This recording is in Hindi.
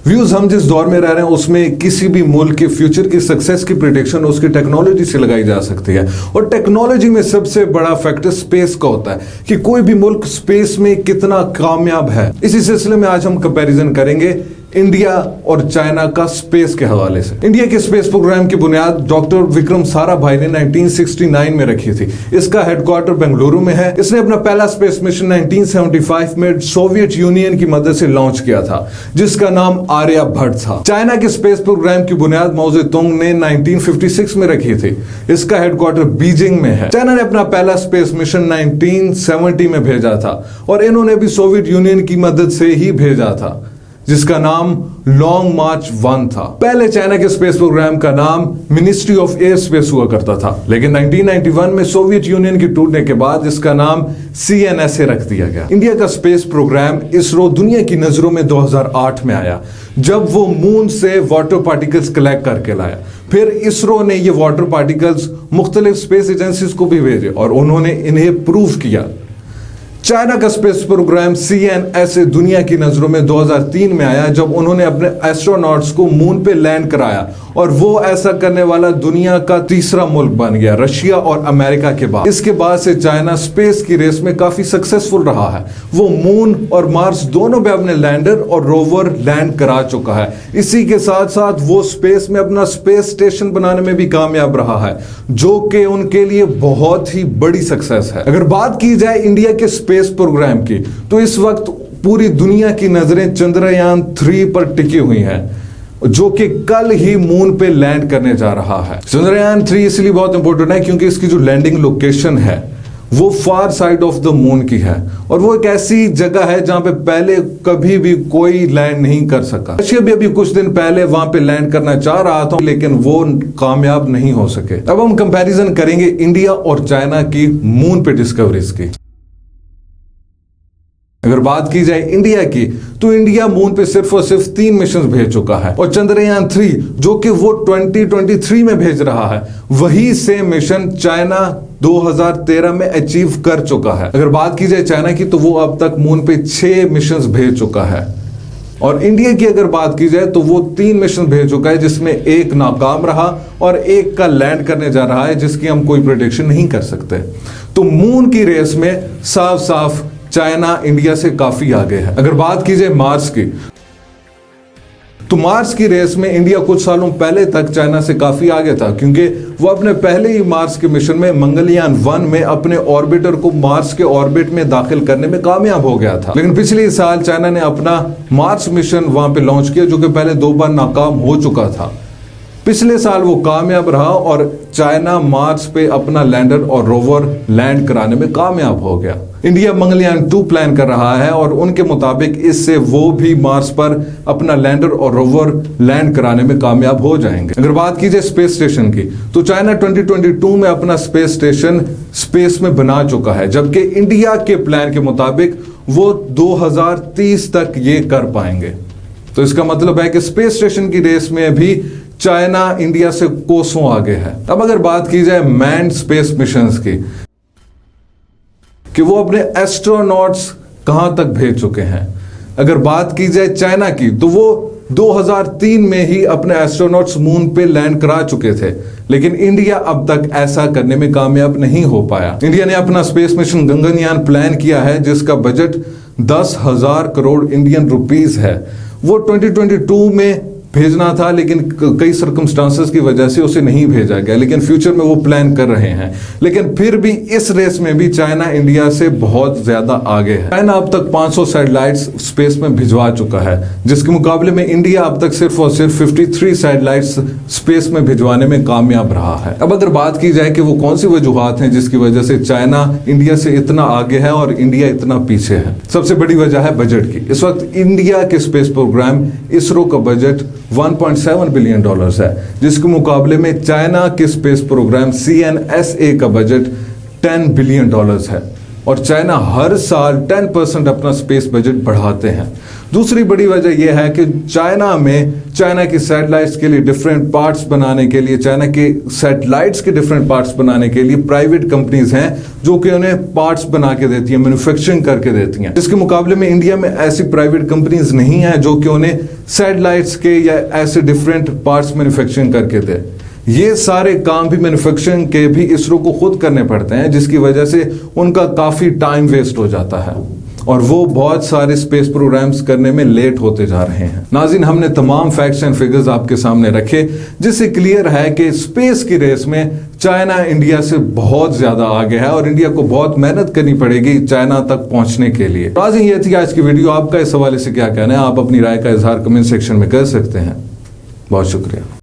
व्यूज हम जिस दौर में रह रहे हैं उसमें किसी भी मुल्क के फ्यूचर की सक्सेस की प्रिडिक्शन उसकी टेक्नोलॉजी से लगाई जा सकती है। और टेक्नोलॉजी में सबसे बड़ा फैक्टर स्पेस का होता है कि कोई भी मुल्क स्पेस में कितना कामयाब है। इसी सिलसिले में आज हम कंपैरिजन करेंगे इंडिया और चाइना का स्पेस के हवाले से। इंडिया के स्पेस प्रोग्राम की बुनियाद डॉक्टर विक्रम साराभाई ने 1969 में रखी थी। इसका हेडक्वार्टर बेंगलुरु में है। इसने अपना पहला स्पेस मिशन 1975 में सोवियत यूनियन की मदद से लॉन्च किया था, जिसका नाम आर्यभट्ट था। चाइना के स्पेस प्रोग्राम की बुनियाद माओ जेडुंग ने 1956 में रखी थी। इसका हेडक्वार्टर बीजिंग में है। चाइना ने अपना पहला स्पेस मिशन 1970 में भेजा था और इन्होंने भी सोवियत यूनियन की मदद से ही भेजा था, जिसका नाम लॉन्ग मार्च 1 था। पहले चाइना के स्पेस प्रोग्राम का नाम मिनिस्ट्री ऑफ एयर स्पेस हुआ करता था, लेकिन 1991 में सोवियत यूनियन के टूटने के बाद इसका नाम CNSA रख दिया गया। इंडिया का स्पेस प्रोग्राम इसरो दुनिया की नजरों में 2008 में आया, जब वो मून से वाटर पार्टिकल्स कलेक्ट करके लाया। फिर इसरो ने ये वाटर पार्टिकल्स मुख्तलिफ स्पेस एजेंसीज को भी भेजे और उन्होंने इन्हें प्रूव किया। चाइना का स्पेस प्रोग्राम CNSA दुनिया की नजरों में 2003 में आया, जब उन्होंने अपने एस्ट्रोनॉट्स को मून पे लैंड कराया और वो ऐसा करने वाला दुनिया का तीसरा मुल्क बन गया, रशिया और अमेरिका के बाद। इसके बाद से चाइना स्पेस की रेस में काफी सक्सेसफुल रहा है। वो मून और मार्स दोनों पे अपने लैंडर और रोवर लैंड करा चुका है। इसी के साथ साथ वो स्पेस में अपना स्पेस स्टेशन बनाने में भी कामयाब रहा है, जो कि उनके लिए बहुत ही बड़ी सक्सेस है। अगर बात की जाए इंडिया के स्पेस प्रोग्राम की, तो इस वक्त पूरी दुनिया की नजरें चंद्रयान 3 पर टिकी हुई हैं, जो कि कल ही मून पे लैंड करने जा रहा है। चंद्रयान 3 इसलिए बहुत इंपॉर्टेंट है क्योंकि इसकी जो लैंडिंग लोकेशन है वो फार साइड ऑफ द मून की है और वो एक ऐसी जगह है जहां पे पहले कभी भी कोई लैंड नहीं कर सका। रशिया भी अभी कुछ दिन पहले वहां पे लैंड करना चाह रहा था, लेकिन वो कामयाब नहीं हो सके। अब हम कंपैरिजन करेंगे इंडिया और चाइना की मून पे डिस्कवरीज की। अगर बात की जाए इंडिया की, तो इंडिया मून पे सिर्फ और सिर्फ 3 मिशन भेज चुका है और चंद्रयान 3 जो कि वो 2023 में भेज रहा है, वही सेम मिशन चाइना 2013 में अचीव कर चुका है। अगर बात की जाए चाइना की, तो वो अब तक मून पे 6 मिशन भेज चुका है और इंडिया की अगर बात की जाए तो वो 3 मिशन भेज चुका है, जिसमें एक नाकाम रहा और एक का लैंड करने जा रहा है, जिसकी हम कोई प्रेडिक्शन नहीं कर सकते। तो मून की रेस में साफ साफ चाइना इंडिया से काफी आगे है। अगर बात की जाए मार्स की, तो मार्स की रेस में इंडिया कुछ सालों पहले तक चाइना से काफी आगे था, क्योंकि वो अपने पहले ही मार्स के मिशन में मंगलयान 1 में अपने ऑर्बिटर को मार्स के ऑर्बिट में दाखिल करने में कामयाब हो गया था। लेकिन पिछले साल चाइना ने अपना मार्स मिशन वहां पे लॉन्च किया, जो कि पहले 2 बार नाकाम हो चुका था। पिछले साल वो कामयाब रहा और चाइना मार्स पे अपना लैंडर और रोवर लैंड कराने में कामयाब हो गया। इंडिया मंगलयान 2 प्लान कर रहा है और उनके मुताबिक इससे वो भी मार्स पर अपना लैंडर और रोवर लैंड कराने में कामयाब हो जाएंगे। अगर बात की जाए स्पेस स्टेशन की, तो चाइना 2022 में अपना स्पेस स्टेशन स्पेस में बना चुका है, जबकि इंडिया के प्लान के मुताबिक वो 2030 तक ये कर पाएंगे। तो इसका मतलब है कि स्पेस स्टेशन की रेस में भी चाइना इंडिया से कोसों आगे है। अब अगर बात की जाए मैन्ड स्पेस मिशंस की, कि वो अपने एस्ट्रोनॉट्स कहां तक भेज चुके हैं। अगर बात की जाए चाइना की, तो वो 2003 में ही अपने एस्ट्रोनॉट्स मून पे लैंड करा चुके थे, लेकिन इंडिया अब तक ऐसा करने में कामयाब नहीं हो पाया। इंडिया ने अपना स्पेस मिशन गगनयान प्लान किया है, जिसका बजट 10,000 करोड़ इंडियन रुपीस है। वो 2022 में भेजना था, लेकिन कई सर्कमस्टांसेस की वजह से उसे नहीं भेजा गया, लेकिन फ्यूचर में वो प्लान कर रहे हैं। लेकिन फिर भी इस रेस में भी चाइना इंडिया से बहुत ज्यादा आगे है। चाइना अब तक 500 सैटेलाइट्स स्पेस में भिजवा चुका है, जिसके मुकाबले में इंडिया अब तक सिर्फ और सिर्फ 53 सैटेलाइट्स स्पेस में भिजवाने में कामयाब रहा है। अब अगर बात की जाए कि वो कौन सी वजूहात हैं जिसकी वजह से चाइना इंडिया से इतना आगे है और इंडिया इतना पीछे है, सबसे बड़ी वजह है बजट की। इस वक्त इंडिया के स्पेस प्रोग्राम इसरो का बजट $1.7 बिलियन है, जिसके मुकाबले में चाइना के स्पेस प्रोग्राम CNSA का बजट $10 बिलियन है। और चाइना हर साल 10% अपना स्पेस बजट बढ़ाते हैं। दूसरी बड़ी वजह यह है कि चाइना की सैटेलाइट्स के लिए डिफरेंट पार्ट्स बनाने के लिए, चाइना के सैटेलाइट्स के डिफरेंट पार्ट्स बनाने के लिए प्राइवेट कंपनीज हैं जो कि उन्हें पार्ट्स बना के देती हैं, मैन्युफैक्चरिंग करके देती हैं। इसके मुकाबले में इंडिया में ऐसी प्राइवेट कंपनीज नहीं है जो कि उन्हें सैटेलाइट्स के या ऐसे डिफरेंट पार्ट्स मैन्युफैक्चरिंग करके दे। ये सारे काम भी मैन्युफैक्चरिंग के भी इसरो को खुद करने पड़ते हैं, जिसकी वजह से उनका काफी टाइम वेस्ट हो जाता है और वो बहुत सारे स्पेस प्रोग्राम्स करने में लेट होते जा रहे हैं। नाज़रीन, हमने तमाम फैक्ट्स एंड फिगर्स आपके सामने रखे जिससे क्लियर है कि स्पेस की रेस में चाइना इंडिया से बहुत ज्यादा आगे है और इंडिया को बहुत मेहनत करनी पड़ेगी चाइना तक पहुंचने के लिए। नाज़रीन, ये थी आज की वीडियो। आपका इस हवाले से क्या कहना है? आप अपनी राय का इजहार कमेंट सेक्शन में कर सकते हैं। बहुत शुक्रिया।